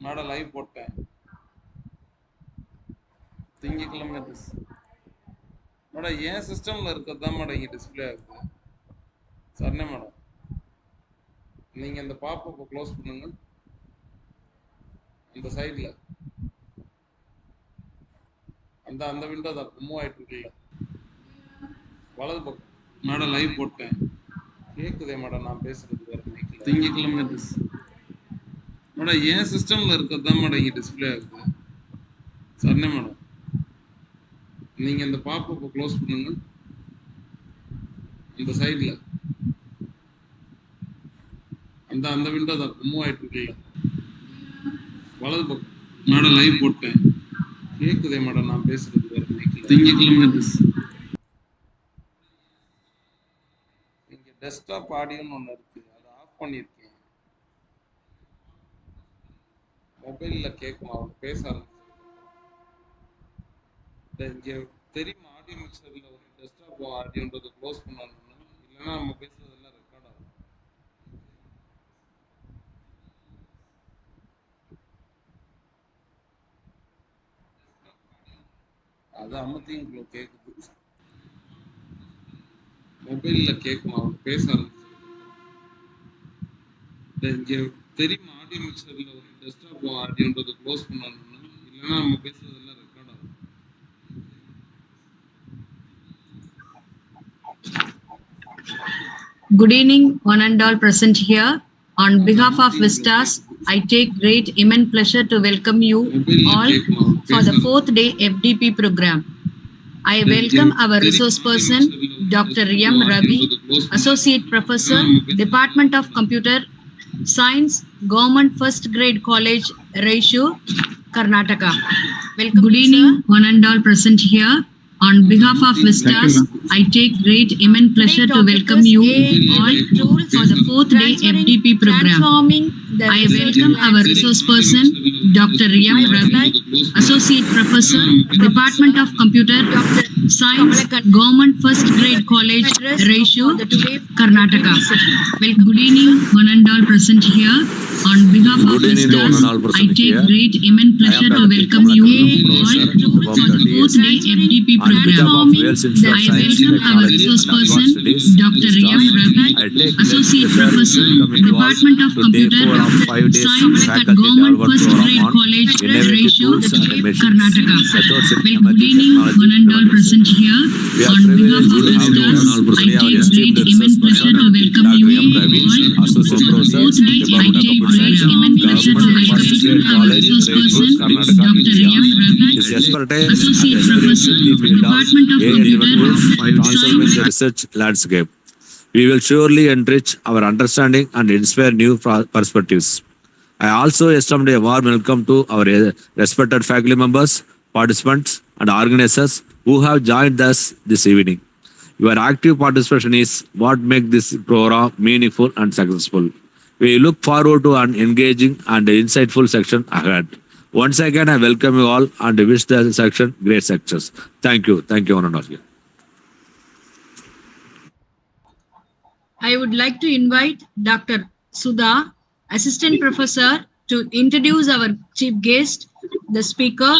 Madam live போட்டேன் திங்கக்கிழமை madam ஏன் சிஸ்டமில் இருக்கிறது தான் மேடம் இங்கே டிஸ்பிளே ஆகுது சரிண்ணே மேடம் நீங்கள் இந்த பாப்பை க்ளோஸ் பண்ணுங்க அந்த சைடில் அந்த விண்டோ தான் மூவ் ஆகிட்டு இருக்குல்ல வலது பக்கம் மேடம் லைவ் போட்டேன் கேட்குதே மேடம் நான் பேசுறது வேறு மைக்கில் திங்கக்கிழமை மேடம் ஏன் சிஸ்டமில் இருக்கிறது தான் மேடம் இங்கே டிஸ்பிளே ஆகுது சரிண்ணே மேடம் நீங்கள் இந்த பாப்பை க்ளோஸ் பண்ணுங்க அந்த சைடில் அந்த விண்டோ தான் மூவ் ஆகிட்டு இருக்குல்ல வலது பக்கம் மேடம் லைவ் போட்டேன் கேட்குதே மேடம் நான் பேசுறது வேறு மைக்கில் திங்கக்கிழமை இங்கே டெஸ்க்டாப் ஆடியோன்னு ஒன்று இருக்குது அதை ஆஃப் பண்ணியிருக்கேன் மொபைலில் கேட்குமா அவங்க பேச ஆரம்பிச்சு இங்கே தெரியுமா ஆடியோ மிக்சரில் ஒரு டெஸ்க்டாப் ஆடியோன்றதை க்ளோஸ் பண்ணணும்னு இல்லைன்னா நம்ம பேசுறதெல்லாம் ரெக்கார்ட் ஆகும் அது அமர்த்தியும் கேட்குது மொபைலில் கேட்குமா அவங்க பேச ஆரம்பிச்சு இங்கே தெரியுமா ஆடியோ மிக்சரில் ஒரு டெஸ்க்டாப் ஆடியோன்றதை க்ளோஸ் பண்ணணும்னு இல்லைன்னா நம்ம பேசுறதெல்லாம் ரெக்கார்ட் ஆகும் Good evening, one and all present here. On behalf of VISTAS, I take great immense pleasure to welcome you all for the 4th day FDP program. I welcome our resource person, Dr. M. Ravi, Associate Professor, Department of Computer Science, Government First Grade College, Raichur, Karnataka. Welcome. Good evening, one and all present here. On behalf of VISTAS, I take great immense pleasure to welcome you all for the 4th day FDP program. I welcome our resource person, Dr. M. Ravi, Associate Professor, Department of Computer Science, Government First Grade College, Raichur, Karnataka. Good evening, one and all present here. On behalf of VISTAS, I take great immense pleasure to welcome you all for the 4th day FDP program. I welcome our resource person, Dr. M. Ravi, Associate Professor, Department of Computer Science, Government First Grade College, Raichur, Karnataka. Good evening, one and all present here. On behalf of VISTAS, I take great immense pleasure to welcome you all for the 4th day. I take great immense pleasure to welcome our resource person, Dr. M. Ravi, Associate Professor, Department of Computer Science. Research landscape. We will surely enrich our understanding and inspire new perspectives. I also extend a warm welcome to our respected faculty members, participants, and organizers who have joined us this evening. Your active participation is what makes this program meaningful and successful. We look forward to an engaging and insightful section ahead. Once again, I welcome you all and wish the section great success. Thank you. Thank you, one and all. I would like to invite Dr. Sudha, Assistant Professor, to introduce our chief guest, the speaker.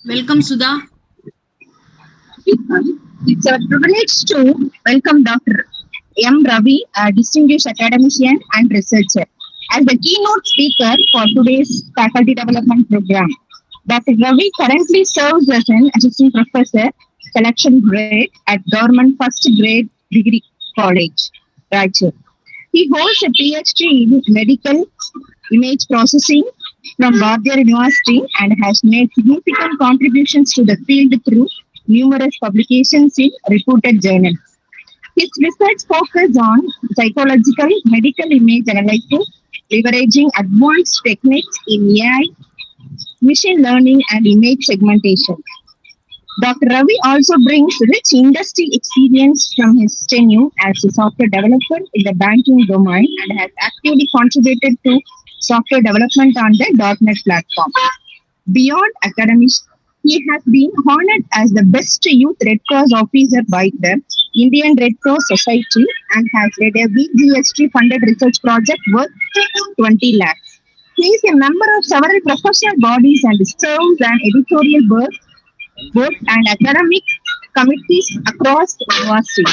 Welcome, Sudha. It's a privilege to welcome Dr. M. Ravi, a distinguished academician and researcher, as the keynote speaker for today's faculty development program. Dr. Ravi currently serves as an assistant professor, selection grade at Government First Grade Degree College, Raichur. He holds a PhD in medical image processing from Bardar University and has made significant contributions to the field through numerous publications in reputed journals. His research focuses on psychological medical image analysis, leveraging advanced techniques in AI, machine learning, and image segmentation. Dr. Ravi also brings rich industry experience from his tenure as a software developer in the banking domain and has actively contributed to software development on the .NET platform. Beyond academics, he has been honored as the best youth Red Cross officer by the Indian Red Cross Society and has led a VGST funded research project worth 20 lakhs. He is a member of several professional bodies and serves an editorial board and academic committees across the university.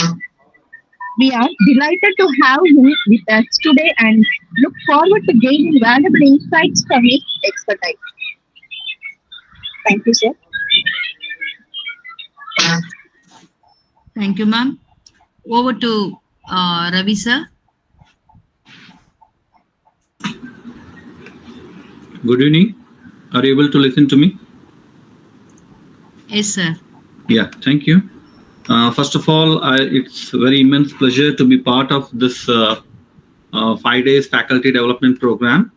We are delighted to have him with us today and look forward to gaining valuable insights from his expertise. Thank you, sir. Thank you, ma'am. Over to Ravi, sir. Good evening. Are you able to listen to me? Yes, sir. Yeah, thank you. First of all, it's a very immense pleasure to be part of this 5 days faculty development program.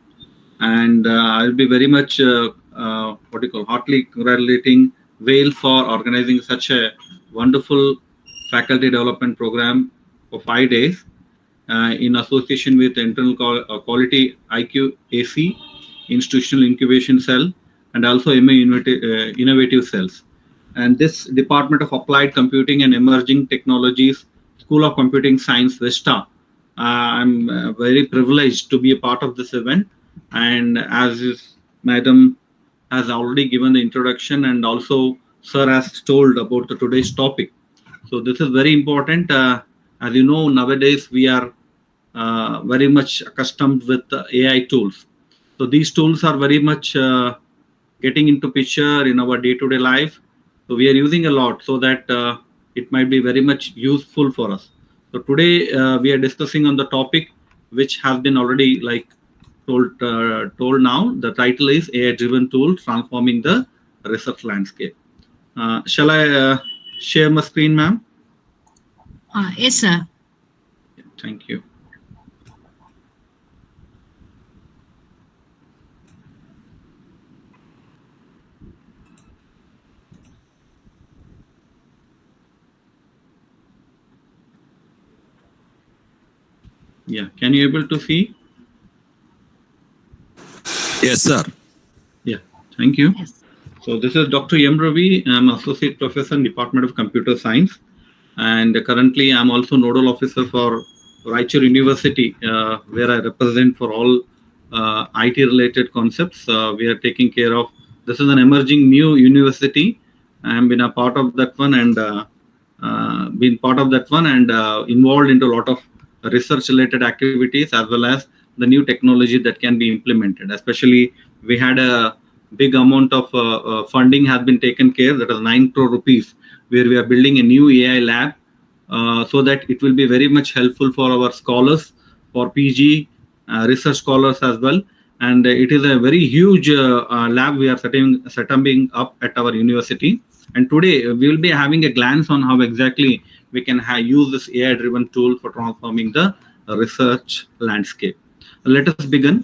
And I'll be very much, heartily congratulating Vail for organizing such a wonderful faculty development program for 5 days in association with Internal Quality IQ AC, Institutional Incubation Cell, and also MA Innovative Cells. And this Department of Applied Computing and Emerging Technologies, School of Computing Science, VISTAS. I'm very privileged to be a part of this event. And as Madam has already given the introduction, and also Sir has told about today's topic. So this is very important. As you know, nowadays we are very much accustomed with AI tools. So these tools are very much getting into picture in our day-to-day life. So we are using a lot so that it might be very much useful for us. So today we are discussing on the topic which has been already told now. The title is AI-driven tools transforming the research landscape. Shall I share my screen, ma'am? Yes, sir. Thank you. Yeah, can you able to see? Yes, sir. Yeah, thank you. Yes. So this is Dr. M. Ravi. I'm Associate Professor in Department of Computer Science. And currently I'm also Nodal Officer for Raichur University, where I represent for all IT related concepts. We are taking care of, this is an emerging new university. I have been a part of that one and involved into a lot of research related activities as well as the new technology that can be implemented. Especially we had a big amount of funding has been taken care, that is 9 crore rupees, where we are building a new AI lab so that it will be very much helpful for our scholars, for PG, research scholars as well. And it is a very huge lab we are setting up at our university. And today we will be having a glance on how exactly we can use this AI-driven tool for transforming the research landscape. Let us begin.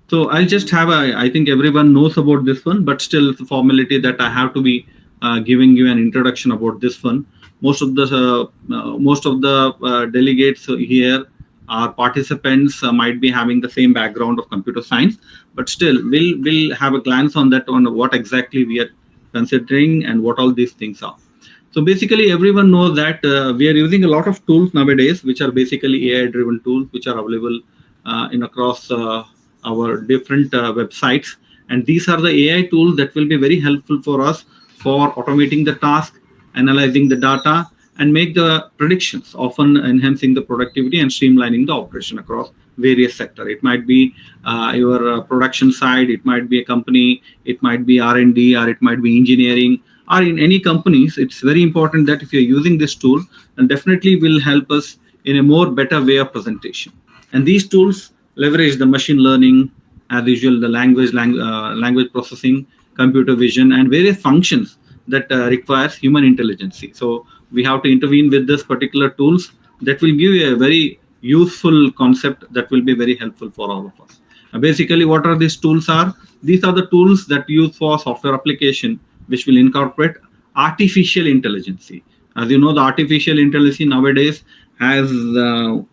So I'll just have I think everyone knows about this one, but still it's a formality that I have to be giving you an introduction about this one. Most of the delegates here are participants, might be having the same background of computer science, but still we'll have a glance on that, on what exactly we are considering and what all these things are. So basically everyone knows that we are using a lot of tools nowadays, which are basically AI-driven tools, which are available across our different websites. And these are the AI tools that will be very helpful for us for automating the task, analyzing the data, and make the predictions, often enhancing the productivity and streamlining the operation across various sectors. It might be your production side, it might be a company, it might be R&D, or it might be engineering, or in any companies. It's very important that if you're using this tool, and definitely will help us in a more better way of presentation. And these tools leverage the machine learning, as usual, the language processing, computer vision, and various functions that requires human intelligence. So we have to intervene with this particular tools that will give you a very useful concept that will be very helpful for all of us. Basically, what are these tools are? These are the tools that used for software application, which will incorporate artificial intelligence. As you know, the artificial intelligence nowadays has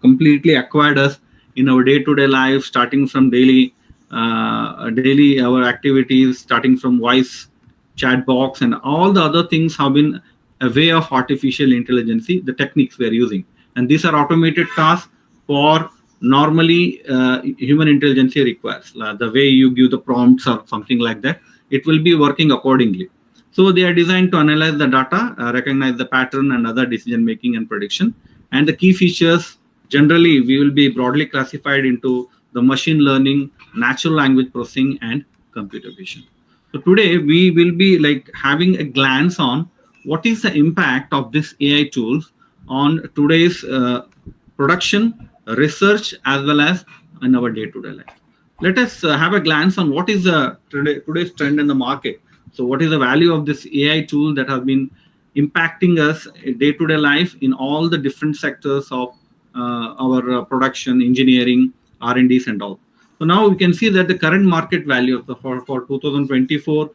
completely acquired us in our day-to-day life, starting from daily our activities, starting from voice, chat box, and all the other things have been a way of artificial intelligence, the techniques we are using. And these are automated tasks for normally human intelligence requires. The way you give the prompts or something like that, it will be working accordingly. So they are designed to analyze the data, recognize the pattern and other decision making and prediction. And the key features generally we will be broadly classified into the machine learning, natural language processing, and computer vision. So today we will be like having a glance on what is the impact of this AI tools on today's production, research, as well as in our day-to-day life. Let us have a glance on what is today's trend in the market. So what is the value of this AI tool that has been impacting us day-to-day life in all the different sectors of our production, engineering, R&Ds and all. So now we can see that the current market value for 2024-25,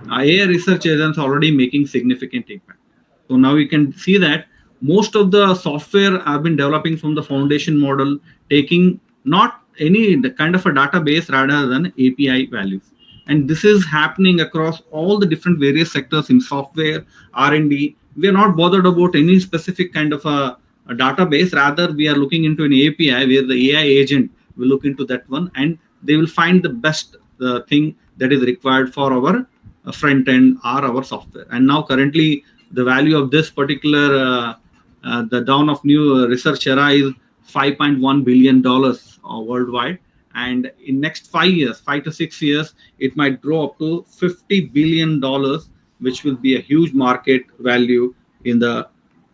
AI research agents are already making significant impact. So now we can see that most of the software have been developing from the foundation model, taking not any kind of a database rather than API values. And this is happening across all the different various sectors in software, R&D. We are not bothered about any specific kind of a database. Rather, we are looking into an API where the AI agent will look into that one and they will find the best thing that is required for our front end or our software. And now currently the value of this particular the dawn of new research era is $5.1 billion worldwide. And in next 5 years, 5 to 6 years, it might grow up to $50 billion, which will be a huge market value in the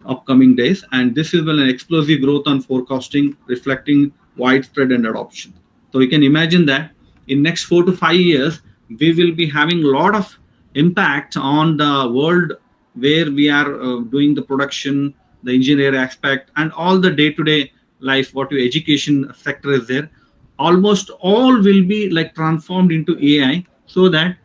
upcoming days. And this is an explosive growth on forecasting, reflecting widespread and adoption. So we can imagine that in next 4 to 5 years, we will be having a lot of impact on the world where we are doing the production, the engineer aspect, and all the day-to-day life, what your education sector is there. Almost all will be like transformed into AI so that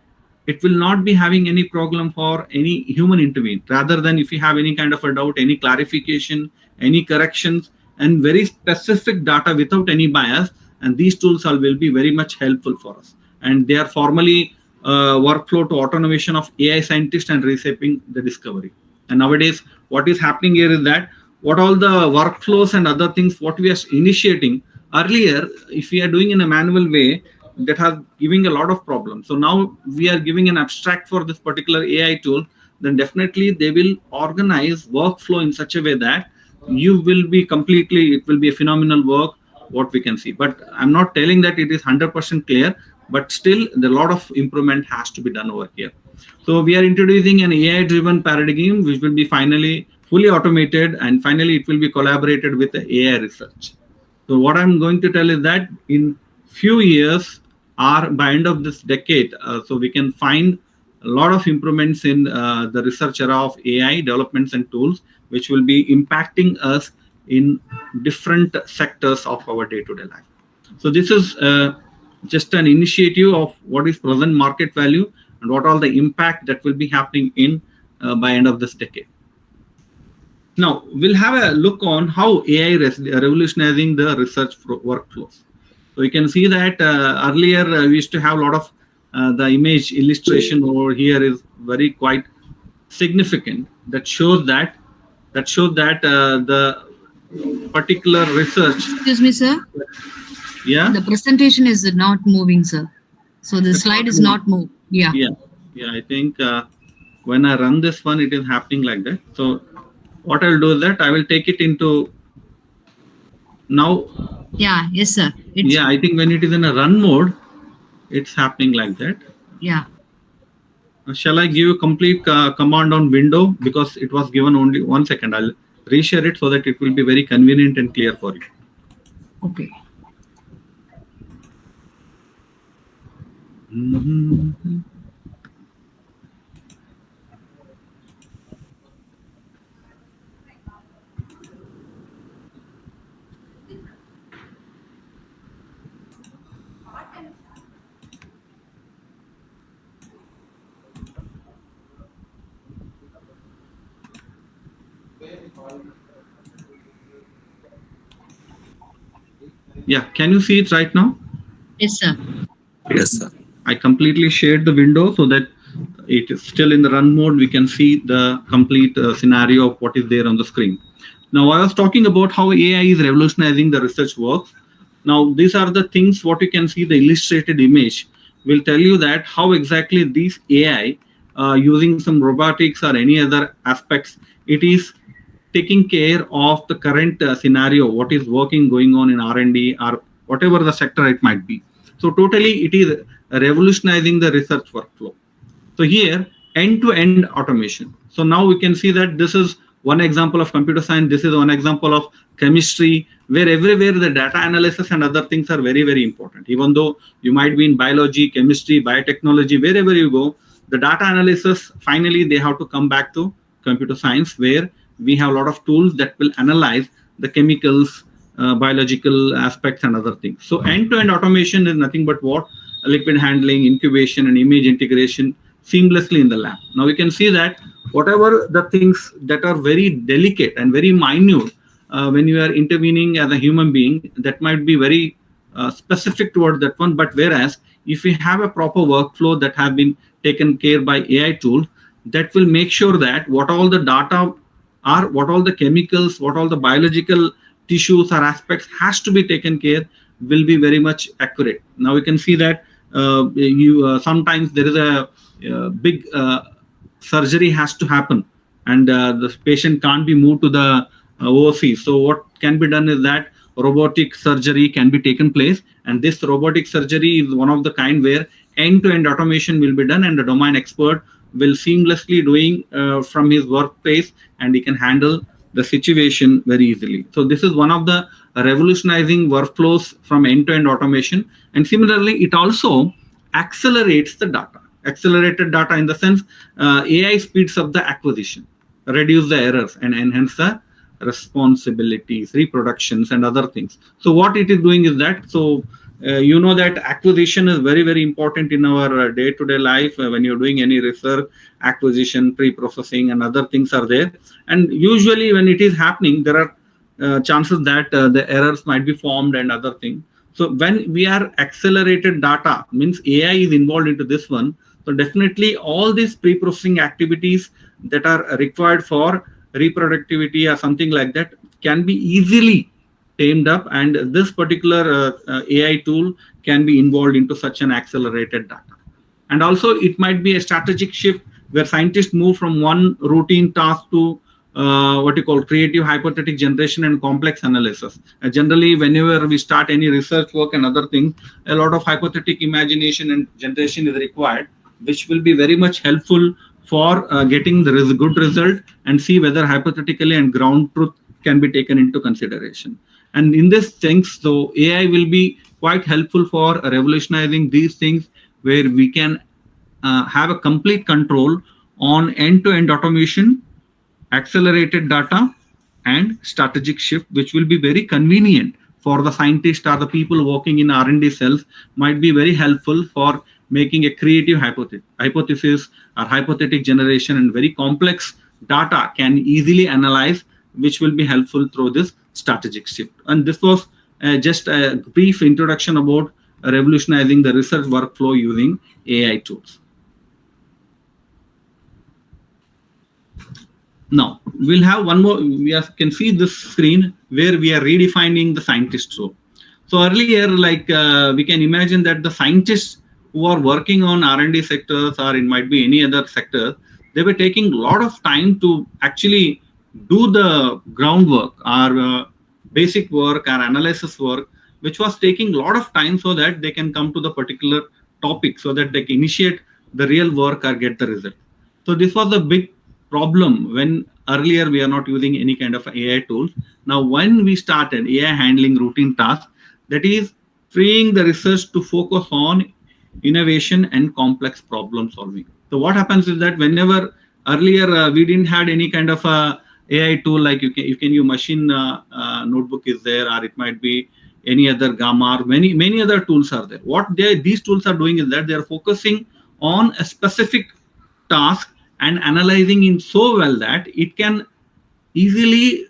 it will not be having any problem for any human intervene. Rather than if you have any kind of a doubt, any clarification, any corrections, and very specific data without any bias, and these tools will be very much helpful for us. And they are formally workflow to automation of AI scientists and reshaping the discovery. And nowadays, what is happening here is that what all the workflows and other things, what we are initiating earlier, if we are doing in a manual way, that has giving a lot of problems. So now we are giving an abstract for this particular AI tool, then definitely they will organize workflow in such a way that you will be completely, it will be a phenomenal work, what we can see. But I'm not telling that it is 100% clear, but still a lot of improvement has to be done over here. So we are introducing an AI-driven paradigm, which will be finally fully automated, and finally it will be collaborated with the AI research. So what I'm going to tell is that in few years or by end of this decade, so we can find a lot of improvements in the research era of AI developments and tools, which will be impacting us in different sectors of our day-to-day life. So this is just an initiative of what is present market value and what all the impact that will be happening in by end of this decade. Now we'll have a look on how AI revolutionizing the research workflows. So you can see that earlier we used to have a lot of the image illustration over here is very quite significant. That shows that the particular research. Excuse me, sir. Yeah. The presentation is not moving, sir. So the slide is not moved. Yeah. Yeah. I think when I run this one, it is happening like that. So what I'll do is that I will take it into now. Yeah. Yes, sir. I think when it is in a run mode, it's happening like that. Yeah. Shall I give a complete command on window, because it was given only 1 second. I'll reshare it so that it will be very convenient and clear for you. Okay. Mm-hmm. Yeah, can you see it right now? Yes, sir. Yes, sir. I completely shared the window so that it is still in the run mode. We can see the complete scenario of what is there on the screen. Now, I was talking about how AI is revolutionizing the research work. Now, these are the things what you can see. The illustrated image will tell you that how exactly these AI using some robotics or any other aspects, it is taking care of the current scenario, what is working going on in R&D or whatever the sector it might be. So totally it is revolutionizing the research workflow. So here, end-to-end automation. So now we can see that this is one example of computer science. This is one example of chemistry, where everywhere the data analysis and other things are very, very important. Even though you might be in biology, chemistry, biotechnology, wherever you go, the data analysis, finally, they have to come back to computer science, where we have a lot of tools that will analyze the chemicals, biological aspects and other things. So end-to-end automation is nothing but what? Liquid handling, incubation, and image integration seamlessly in the lab. Now we can see that whatever the things that are very delicate and very minute when you are intervening as a human being, that might be very specific toward that one. But whereas if we have a proper workflow that have been taken care by AI tools, that will make sure that what all the data are, what all the chemicals, what all the biological tissues or aspects has to be taken care will be very much accurate. Now we can see that sometimes there is a big surgery has to happen, and the patient can't be moved to the OC. So what can be done is that robotic surgery can be taken place, and this robotic surgery is one of the kind where end-to-end automation will be done, and the domain expert will seamlessly doing from his workplace, and he can handle the situation very easily. So this is one of the revolutionizing workflows from end-to-end automation. And similarly, it also accelerates the data. Accelerated data in the sense AI speeds up the acquisition, reduce the errors, and enhance the responsibilities, reproductions, and other things. So what it is doing is that, so you know that acquisition is very, very important in our day-to-day life. When you're doing any research, acquisition, pre-processing, and other things are there. And usually when it is happening, there are chances that the errors might be formed and other things. So when we are accelerated data, means AI is involved into this one. So definitely all these pre-processing activities that are required for reproductivity or something like that can be easily tamed up, and this particular AI tool can be involved into such an accelerated data. And also it might be a strategic shift where scientists move from one routine task to what you call creative hypothetic generation and complex analysis. Generally, whenever we start any research work and other things, a lot of hypothetic imagination and generation is required, which will be very much helpful for getting the good result and see whether hypothetically and ground truth can be taken into consideration. And in this things, so AI will be quite helpful for revolutionizing these things, where we can have a complete control on end-to-end automation, accelerated data, and strategic shift, which will be very convenient for the scientists or the people working in R&D cells, might be very helpful for making a creative hypothesis or hypothetic generation, and very complex data can easily analyze, which will be helpful through this strategic shift. And this was just a brief introduction about revolutionizing the research workflow using AI tools. Now, we'll have one more, we can see this screen where we are redefining the scientist role. So earlier, like we can imagine that the scientists who are working on R&D sectors, or it might be any other sector, they were taking a lot of time to actually do the groundwork or basic work or analysis work, which was taking a lot of time so that they can come to the particular topic, so that they can initiate the real work or get the result. So this was a big problem when earlier we are not using any kind of AI tools. Now, when we started AI handling routine tasks, that is freeing the research to focus on innovation and complex problem solving. So what happens is that whenever earlier we didn't have any kind of a AI tool, like you can use machine notebook is there, or it might be any other Gamma, or many other tools are there. What these tools are doing is that they are focusing on a specific task and analyzing it so well that it can easily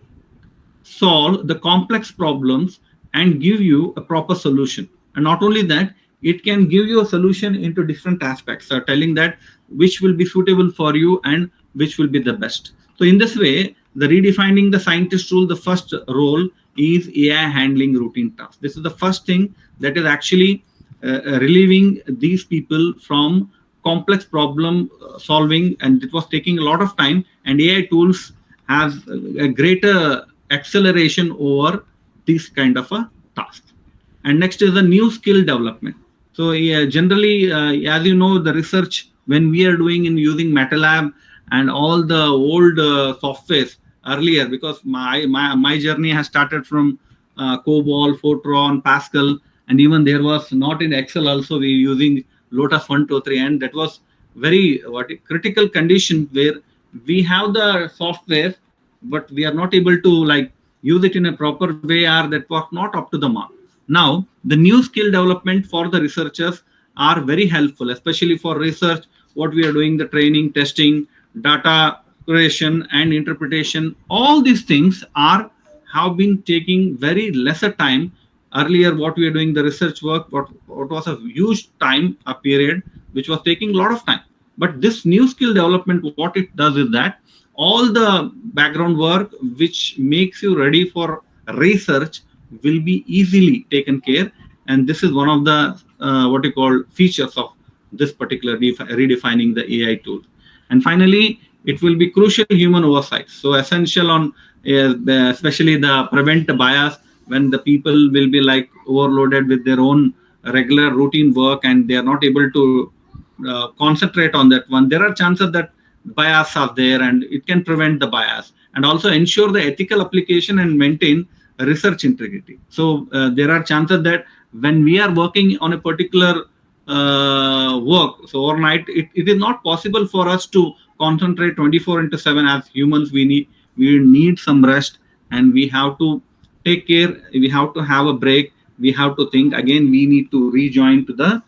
solve the complex problems and give you a proper solution. And not only that, it can give you a solution into different aspects, telling that which will be suitable for you and which will be the best. So in this way, the redefining the scientist role, the first role is AI handling routine tasks. This is the first thing that is actually relieving these people from complex problem solving, and it was taking a lot of time, and AI tools has a greater acceleration over this kind of a task. And next is the new skill development. So generally, as you know, the research when we are doing in using MATLAB and all the old softwares earlier, because my journey has started from COBOL, Fortran, Pascal, and even there was not in Excel also we using Lotus 1, 2, 3, and that was very critical condition where we have the software, but we are not able to like use it in a proper way, or that was not up to the mark. Now, the new skill development for the researchers are very helpful, especially for research, what we are doing, the training, testing, data creation and interpretation. All these things have been taking very lesser time. Earlier, what we are doing, the research work, what was a huge time, a period, which was taking a lot of time. But this new skill development, what it does is that all the background work which makes you ready for research will be easily taken care, and this is one of the what you call features of this particular redefining the AI tool. And finally, it will be crucial human oversight. So essential on especially the prevent bias when the people will be like overloaded with their own regular routine work and they are not able to concentrate on that one. There are chances that bias are there, and it can prevent the bias and also ensure the ethical application and maintain research integrity. So there are chances that when we are working on a particular work, so overnight, it is not possible for us to concentrate 24/7 as humans. We need some rest, and we have to take care. We have to have a break. We have to think again. We need to rejoin to the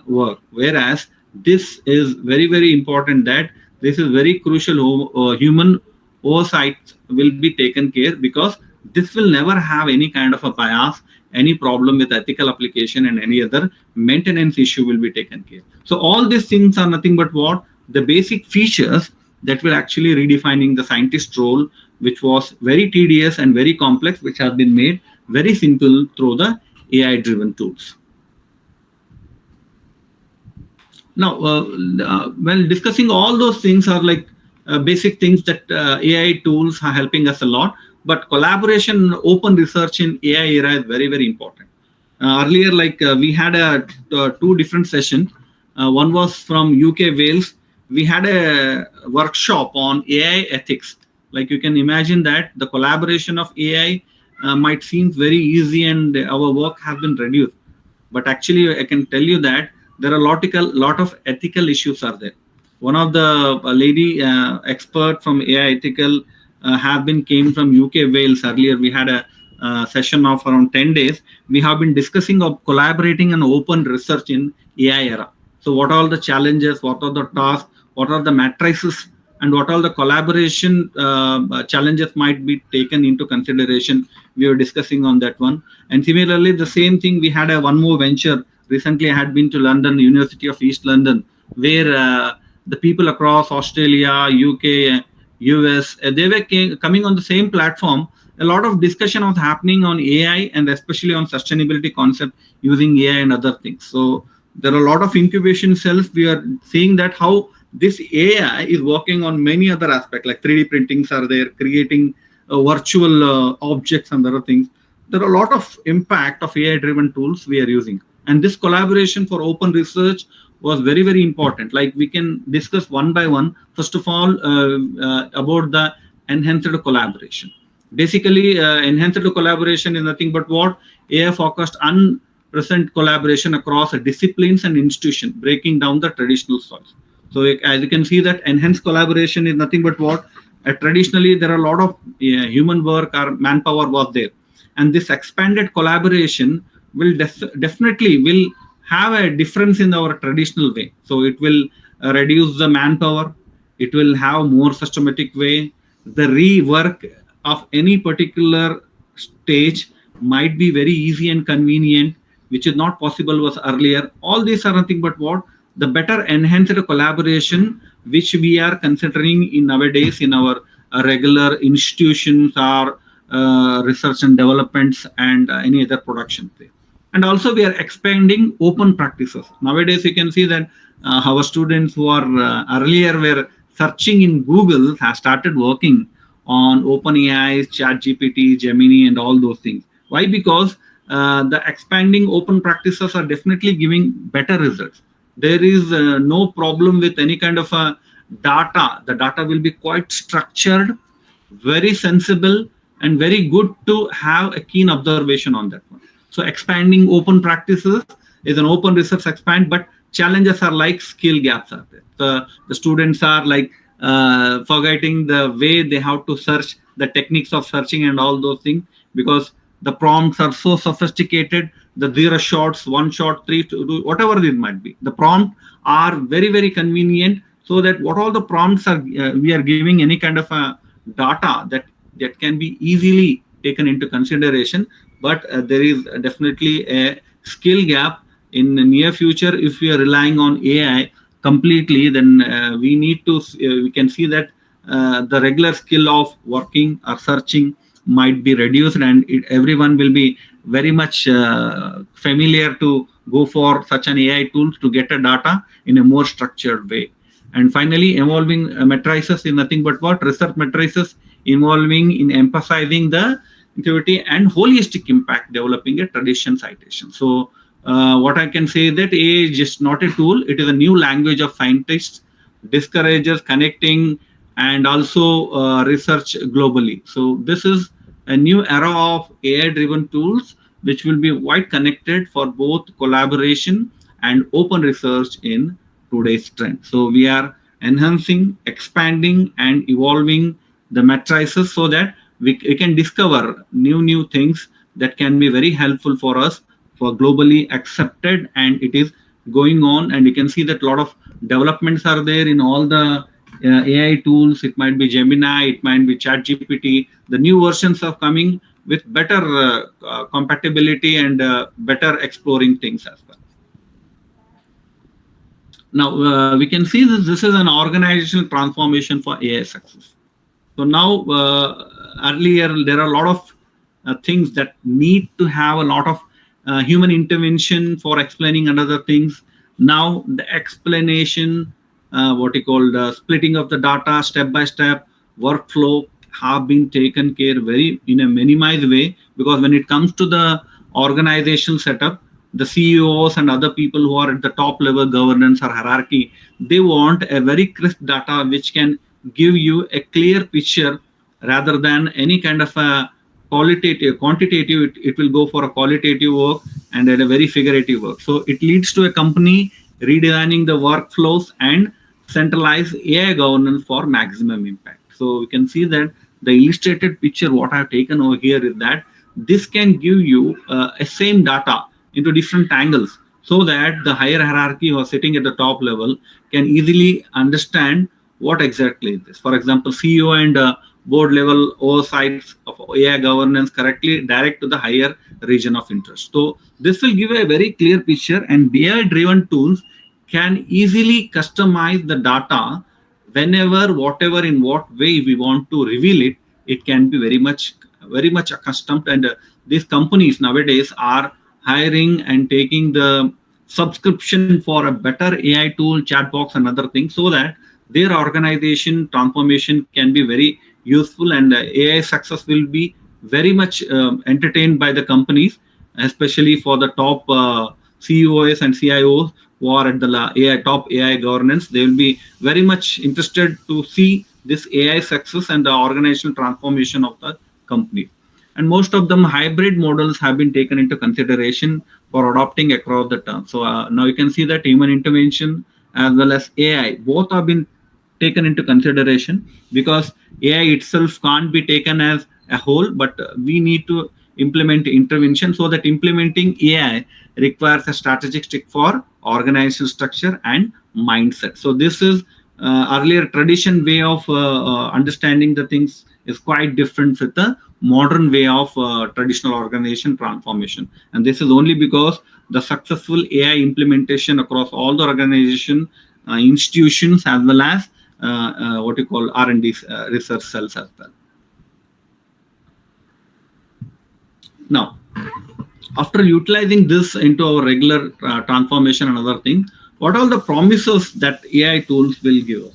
work. Whereas this is very, very important, that this is very crucial. Human oversight will be taken care, because this will never have any kind of a bias, any problem with ethical application, and any other maintenance issue will be taken care. So all these things are nothing but what the basic features that will actually redefining the scientist role, which was very tedious and very complex, which have been made very simple through the AI driven tools. Now, when discussing all those things are like basic things that AI tools are helping us a lot, but collaboration, open research in AI era is very, very important. Earlier, like we had two different sessions. One was from UK, Wales. We had a workshop on AI ethics. Like you can imagine that the collaboration of AI might seem very easy and our work has been reduced. But actually, I can tell you that there are a lot of ethical issues are there. One of the lady expert from AI ethical came from UK, Wales. Earlier, we had a session of around 10 days. We have been discussing of collaborating and open research in AI era. So what are all the challenges, what are the tasks, what are the matrices, and what all the collaboration challenges might be taken into consideration. We were discussing on that one. And similarly, the same thing, we had one more venture. Recently, I had been to London, University of East London, where the people across Australia, UK, US, they were coming on the same platform. A lot of discussion was happening on AI and especially on sustainability concept using AI and other things. So there are a lot of incubation cells. We are seeing that how this AI is working on many other aspects, like 3D printings are there, creating virtual objects and other things. There are a lot of impact of AI-driven tools we are using. And this collaboration for open research was very, very important. Like we can discuss one by one. First of all, about the enhanced collaboration. Basically, enhanced collaboration is nothing but what AI-focused unpresent collaboration across disciplines and institutions, breaking down the traditional styles. So as you can see that enhanced collaboration is nothing but what traditionally there are a lot of human work or manpower was there. And this expanded collaboration will definitely will have a difference in our traditional way. So it will reduce the manpower. It will have more systematic way. The rework of any particular stage might be very easy and convenient, which is not possible was earlier. All these are nothing but what the better enhanced collaboration, which we are considering in nowadays in our regular institutions or research and developments and any other production phase. And also we are expanding open practices. Nowadays you can see that our students who are earlier were searching in Google have started working on OpenAI, ChatGPT, Gemini, and all those things. Why? Because the expanding open practices are definitely giving better results. There is no problem with any kind of data. The data will be quite structured, very sensible, and very good to have a keen observation on that one. So expanding open practices is an open research expand, but challenges are like skill gaps are there. The students are like forgetting the way they have to search, the techniques of searching and all those things, because the prompts are so sophisticated, the 0 shots, 1 shot, 3, 2, whatever it might be. The prompt are very, very convenient, so that what all the prompts are, we are giving any kind of data that can be easily taken into consideration. But there is definitely a skill gap in the near future. If we are relying on AI completely, then we need to, we can see that the regular skill of working or searching might be reduced, and everyone will be very much familiar to go for such an AI tool to get a data in a more structured way. And finally, evolving matrices is nothing but what? Research matrices involving in emphasizing the activity and holistic impact, developing a tradition citation. So what I can say that AI is just not a tool, it is a new language of scientists, discourages connecting and also research globally. So this is a new era of AI driven tools which will be quite connected for both collaboration and open research in today's trend. So we are enhancing, expanding and evolving the matrices so that we can discover new things that can be very helpful for us, for globally accepted, and it is going on. And you can see that a lot of developments are there in all the AI tools. It might be Gemini, it might be ChatGPT. The new versions are coming with better compatibility and better exploring things as well. Now we can see that this is an organizational transformation for AI success. So now earlier there are a lot of things that need to have a lot of human intervention for explaining another things. Now the explanation, what you call the splitting of the data, step by step workflow have been taken care very in a minimized way, because when it comes to the organizational setup, the CEOs and other people who are at the top level governance or hierarchy, they want a very crisp data which can give you a clear picture rather than any kind of a quantitative. It will go for a qualitative work and a very figurative work. So it leads to a company redesigning the workflows and centralize AI governance for maximum impact. So we can see that the illustrated picture what I have taken over here is that this can give you a same data into different angles, so that the higher hierarchy who are sitting at the top level can easily understand what exactly is this. For example, CEO and board level oversights of AI governance correctly direct to the higher region of interest. So this will give a very clear picture, and AI driven tools can easily customize the data whenever, whatever, in what way we want to reveal it. It can be very much accustomed, and these companies nowadays are hiring and taking the subscription for a better AI tool, chat box and other things, so that their organization transformation can be very useful, and AI success will be very much entertained by the companies, especially for the top CEOs and CIOs who are at the top AI governance. They will be very much interested to see this AI success and the organizational transformation of the company. And most of them hybrid models have been taken into consideration for adopting across the term. So now you can see that human intervention as well as AI both have been taken into consideration, because AI itself can't be taken as a whole, but we need to implement intervention. So that implementing AI requires a strategic stick for organizational structure and mindset. So this is earlier tradition way of understanding the things is quite different with the modern way of traditional organization transformation. And this is only because the successful AI implementation across all the organization institutions as well as what you call R&D research cells as well. Now, after utilizing this into our regular transformation and other things, what are the promises that AI tools will give us?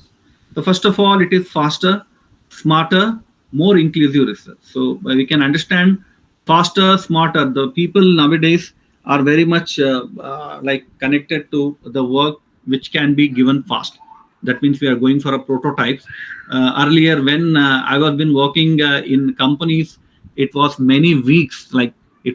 So first of all, it is faster, smarter, more inclusive research. So we can understand faster, smarter. The people nowadays are very much like connected to the work which can be given fast. That means we are going for a prototypes. Earlier, when I was been working in companies, it was many weeks, like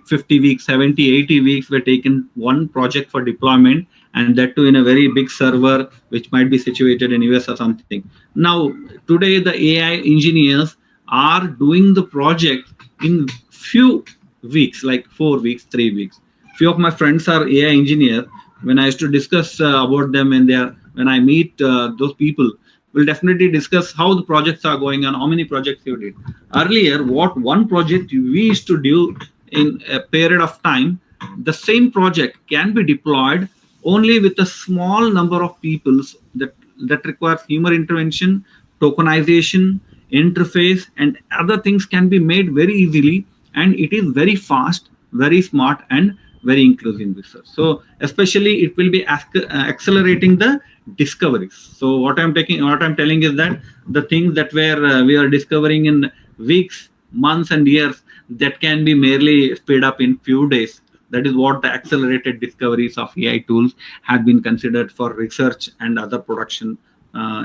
50 weeks, 70, 80 weeks were taken one project for deployment, and that too in a very big server, which might be situated in US or something. Now, today the AI engineers are doing the project in few weeks, like 4 weeks, 3 weeks. Few of my friends are AI engineers. When I used to discuss about them, and when I meet those people, we'll definitely discuss how the projects are going on, how many projects you did. Earlier, what one project we used to do in a period of time, the same project can be deployed only with a small number of people that requires human intervention, tokenization, interface, and other things can be made very easily, and it is very fast, very smart, and very inclusive research. So especially it will be accelerating the discoveries. So what I'm telling is that the things that we are discovering in weeks, months, and years, that can be merely sped up in few days. That is what the accelerated discoveries of AI tools have been considered for research and other production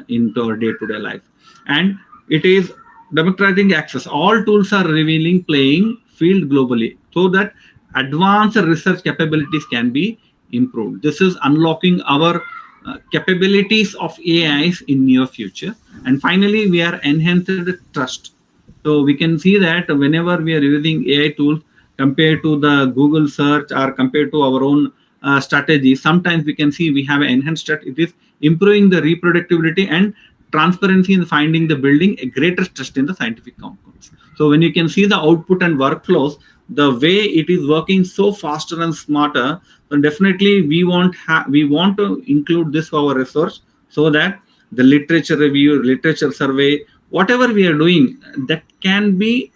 into our day-to-day life. And it is democratizing access. All tools are revealing playing field globally, so that advanced research capabilities can be improved. This is unlocking our capabilities of AIs in near future. And finally, we are enhancing trust. So we can see that whenever we are using AI tools compared to the Google search or compared to our own strategy, sometimes we can see we have an enhanced trust. It is improving the reproducibility and transparency in finding the building a greater trust in the scientific outcomes. So when you can see the output and workflows, the way it is working so faster and smarter, then definitely we want to include this for our research, so that the literature review, literature survey, whatever we are doing, that can be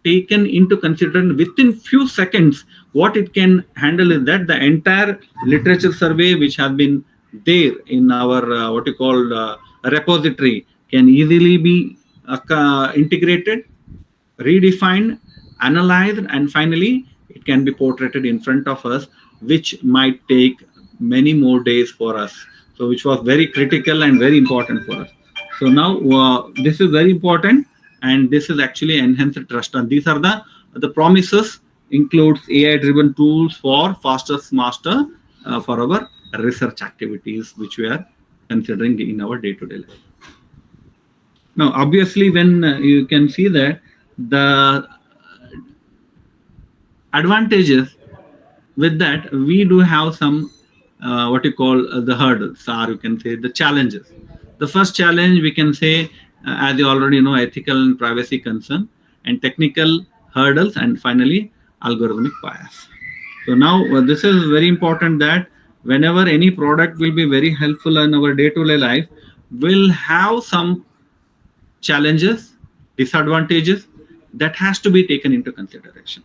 taken into consideration within few seconds. What it can handle is that the entire literature survey which has been there in our what you call repository can easily be integrated, redefined, analyzed, and finally it can be portrayed in front of us, which might take many more days for us. So which was very critical and very important for us. So now this is very important, and this is actually enhanced trust. And these are the promises, includes AI-driven tools for faster, smarter for our research activities, which we are considering in our day-to-day life. Now, obviously, when you can see that the advantages with that, we do have some what you call the hurdles, or you can say the challenges. The first challenge we can say, as you already know, ethical and privacy concern, and technical hurdles, and finally algorithmic bias. So now this is very important, that whenever any product will be very helpful in our day-to-day life, will have some challenges, disadvantages that has to be taken into consideration.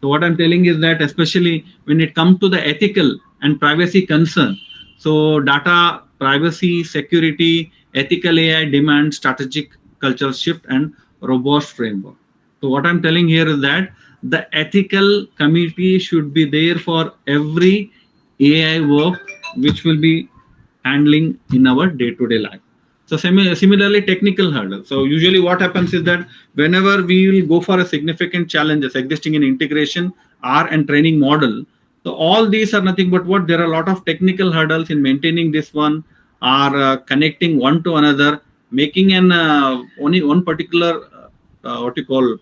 So what I'm telling is that, especially when it comes to the ethical and privacy concern, so data privacy, security, ethical AI demand strategic cultural shift and robust framework. So what I'm telling here is that the ethical committee should be there for every AI work which will be handling in our day-to-day life. So similarly, technical hurdles. So usually what happens is that whenever we will go for a significant challenges existing in integration, R and training model, so all these are nothing but what there are a lot of technical hurdles in maintaining this one, or connecting one to another, making an only one particular what you call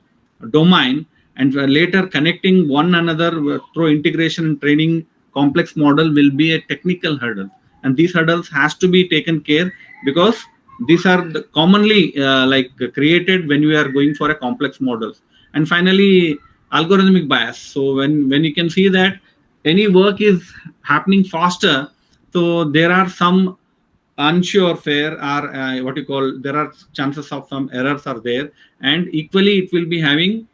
domain, and later connecting one another through integration and training complex model will be a technical hurdle. And these hurdles has to be taken care, because these are commonly like created when we are going for a complex models. And finally, algorithmic bias. So when you can see that any work is happening faster, so there are some unsure fare, or what you call, there are chances of some errors are there, and equally it will be having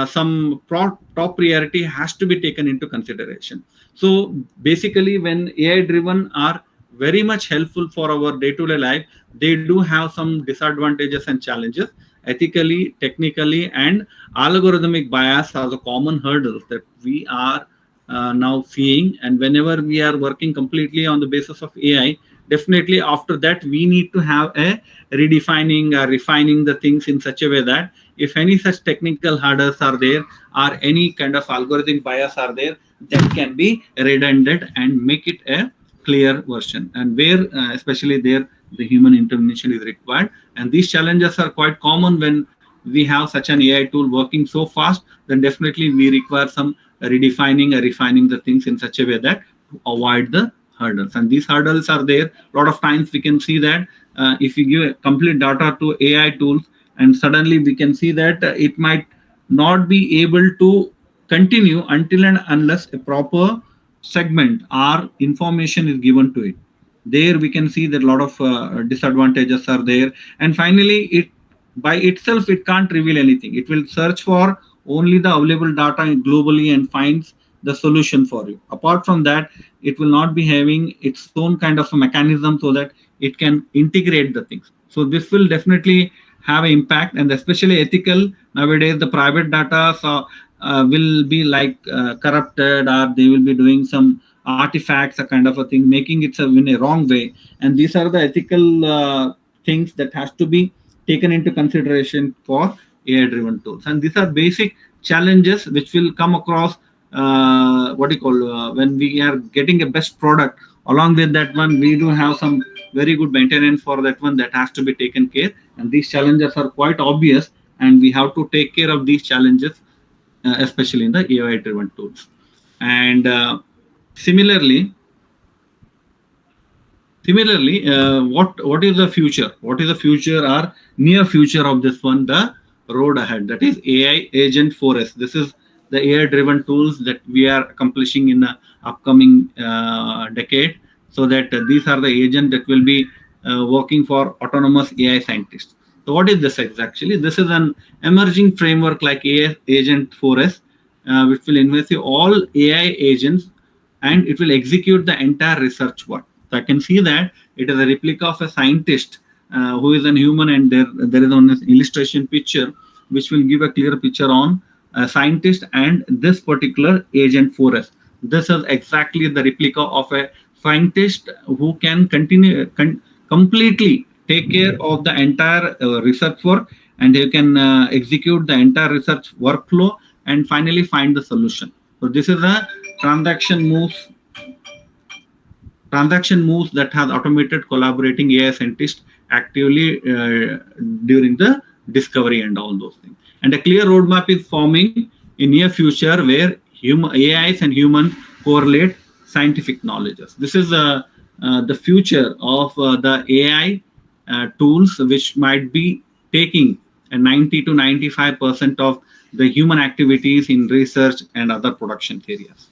some top priority has to be taken into consideration. So basically, when AI driven are very much helpful for our day-to-day life, they do have some disadvantages and challenges. Ethically, technically, and algorithmic bias are the common hurdles that we are now seeing. And whenever we are working completely on the basis of AI, definitely after that we need to have a redefining or refining the things in such a way that if any such technical hurdles are there, or any kind of algorithmic bias are there, that can be redundant and make it a clear version, and where especially there the human intervention is required. And these challenges are quite common when we have such an AI tool working so fast. Then definitely we require some redefining or refining the things in such a way that to avoid the hurdles. And these hurdles are there. A lot of times we can see that if you give complete data to AI tools, and suddenly we can see that it might not be able to continue until and unless a proper segment or information is given to it. There we can see that a lot of disadvantages are there. And finally, it by itself it can't reveal anything. It will search for only the available data globally and finds the solution for you. Apart from that, it will not be having its own kind of a mechanism so that it can integrate the things. So this will definitely have an impact, and especially ethical. Nowadays, the private data will be like corrupted, or they will be doing some artifacts, a kind of a thing, making it in a wrong way. And these are the ethical things that has to be taken into consideration for AI-driven tools. And these are basic challenges which will come across when we are getting a best product. Along with that one, we do have some very good maintenance for that one that has to be taken care. And these challenges are quite obvious, and we have to take care of these challenges, especially in the AI-driven tools. And similarly, what is the future? What is the future or near future of this one? The road ahead, that is AI Agent 4S. This is the AI-driven tools that we are accomplishing in the upcoming decade. So that these are the agents that will be working for autonomous AI scientists. So what is this exactly? This is an emerging framework like AI Agent 4S, which will investigate all AI agents, and it will execute the entire research work. So I can see that it is a replica of a scientist who is a human, and there is on this illustration picture which will give a clear picture on a scientist and this particular Agent 4S. This is exactly the replica of a scientist who can completely take care of the entire research work, and you can execute the entire research workflow and finally find the solution. So this is a transaction moves that has automated collaborating AI scientists actively during the discovery and all those things. And a clear roadmap is forming in near future where AIs and humans correlate scientific knowledges. This is the future of the AI tools, which might be taking 90 to 95% of the human activities in research and other production areas.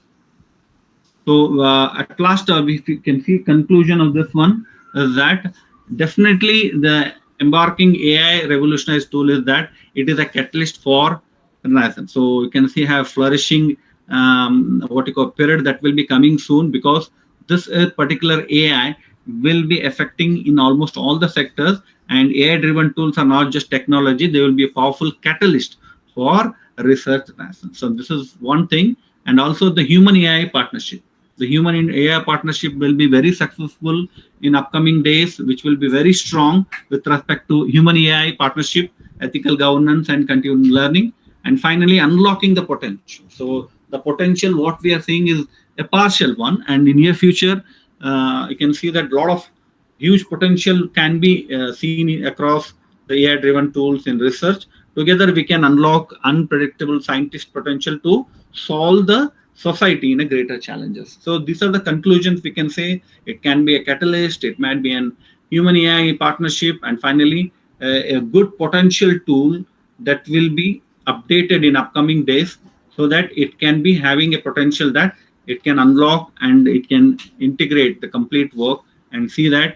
So at last, we can see conclusion of this one is that definitely the embarking AI revolutionized tool is that it is a catalyst for renaissance. So you can see have flourishing period that will be coming soon, because this particular AI will be affecting in almost all the sectors, and AI-driven tools are not just technology; they will be a powerful catalyst for research renaissance. So this is one thing, and also the human AI partnership. The human AI partnership will be very successful in upcoming days, which will be very strong with respect to human AI partnership, ethical governance, and continuing learning. And finally, unlocking the potential. So the potential, what we are seeing is a partial one, and in near future, you can see that a lot of huge potential can be seen across the AI-driven tools in research. Together, we can unlock unpredictable scientist potential to solve the society in a greater challenges. So these are the conclusions we can say. It can be a catalyst, it might be an human AI partnership, and finally a good potential tool that will be updated in upcoming days, so that it can be having a potential that it can unlock and it can integrate the complete work and see that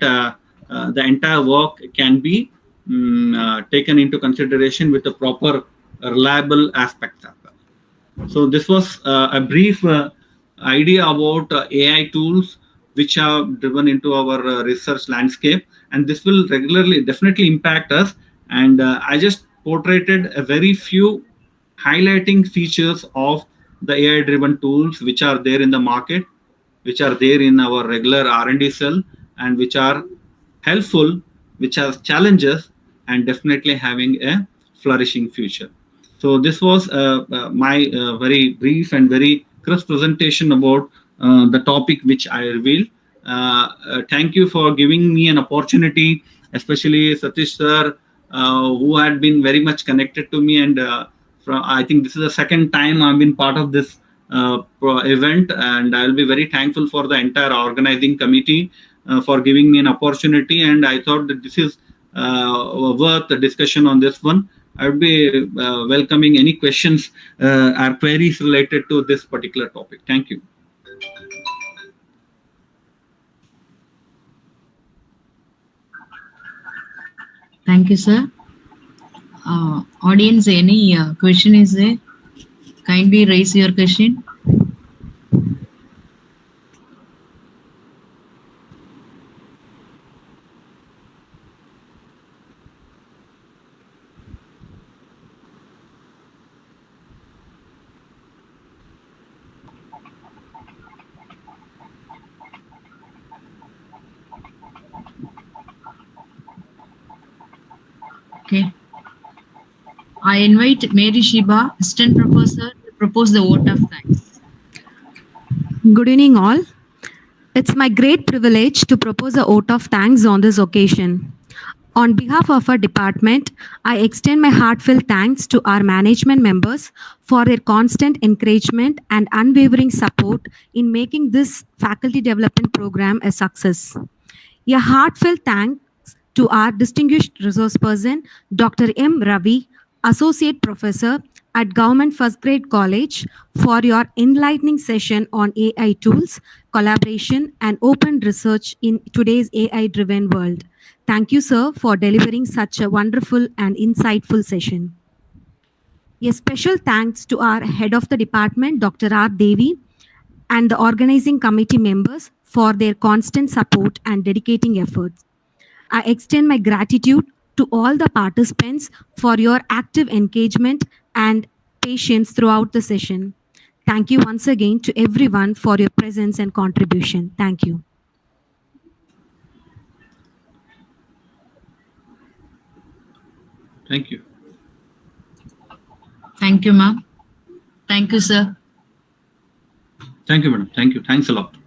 the entire work can be taken into consideration with the proper reliable aspects as well. So this was a brief idea about AI tools which are driven into our research landscape, and this will regularly definitely impact us. And I just portrayed a very few highlighting features of the AI driven tools which are there in the market, which are there in our regular R&D cell, and which are helpful, which have challenges, and definitely having a flourishing future. So this was my very brief and very crisp presentation about the topic which I revealed. Thank you for giving me an opportunity, especially Satish sir, who had been very much connected to me, and I think this is the second time I've been part of this event, and I'll be very thankful for the entire organizing committee for giving me an opportunity. And I thought that this is worth a discussion on this one. I would be welcoming any questions or queries related to this particular topic. Thank you. Thank you, sir. Audience, any question is there? Kindly raise your question. Okay. I invite Mary Sheeba, Assistant Professor, to propose the vote of thanks. Good evening, all. It's my great privilege to propose a vote of thanks on this occasion. On behalf of our department, I extend my heartfelt thanks to our management members for their constant encouragement and unwavering support in making this faculty development program a success. A heartfelt thanks to our distinguished resource person, Dr. M. Ravi, Associate Professor at Government First Grade College, for your enlightening session on AI tools, collaboration, and open research in today's AI-driven world. Thank you, sir, for delivering such a wonderful and insightful session. A special thanks to our head of the department, Dr. R. Devi, and the organizing committee members for their constant support and dedicating efforts. I extend my gratitude to all the participants for your active engagement and patience throughout the session. Thank you once again to everyone for your presence and contribution. Thank you. Thank you. Thank you, ma'am. Thank you, sir. Thank you, madam. Thank you. Thanks a lot.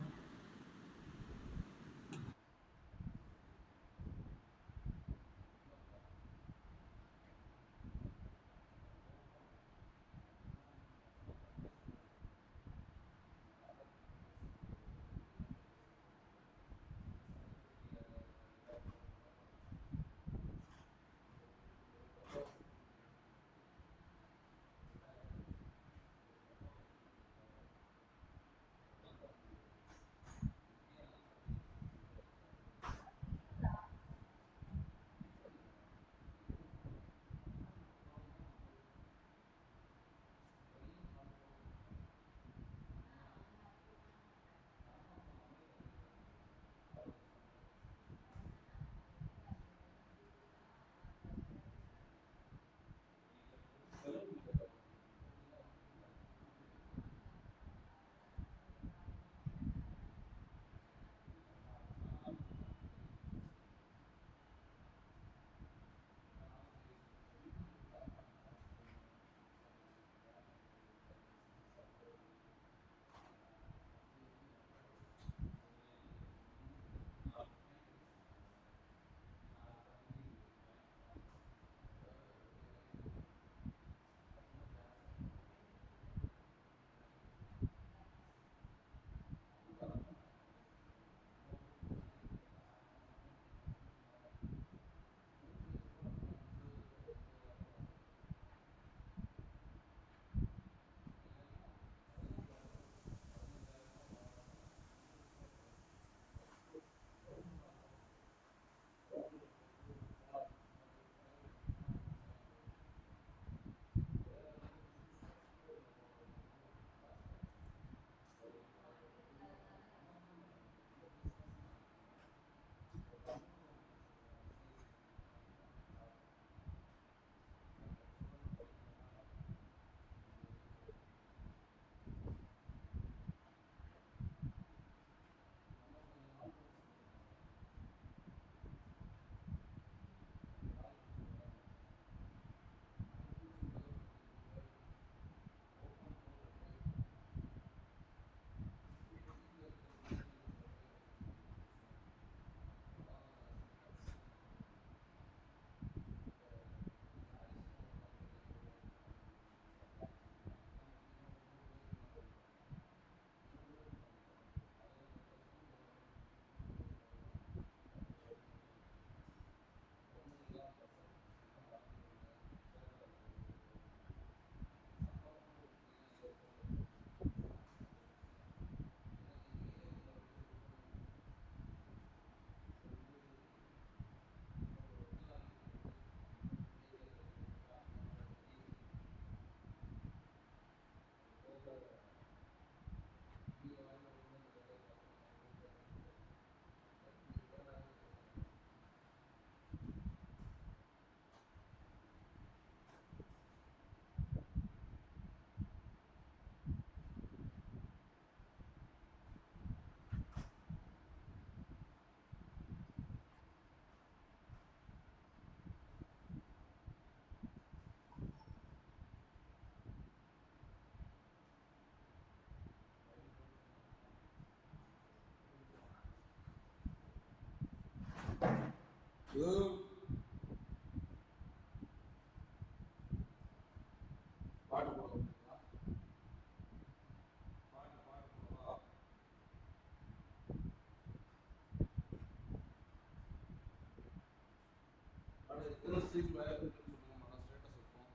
Seat vacant சொல்லுங்க madam, status இருக்கும்.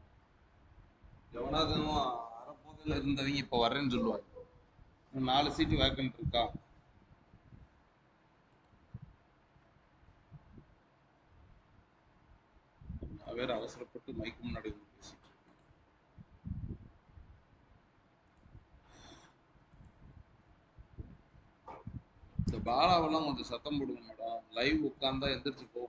எவனாவது அரைப்போதையில் இருந்தவங்க இப்போ வரேன்னு சொல்லுவாங்க. 4 சீட்டு vacant இருக்கா? நான் வேற அவசரப்பட்டு மைக்கு முன்னாடி வந்து பேசிட்டு இருக்கேன். இந்த பாலாவெல்லாம் கொஞ்சம் சத்தம் போடுங்க மேடம். லைவ் உட்காந்தா எந்திரிச்சு போக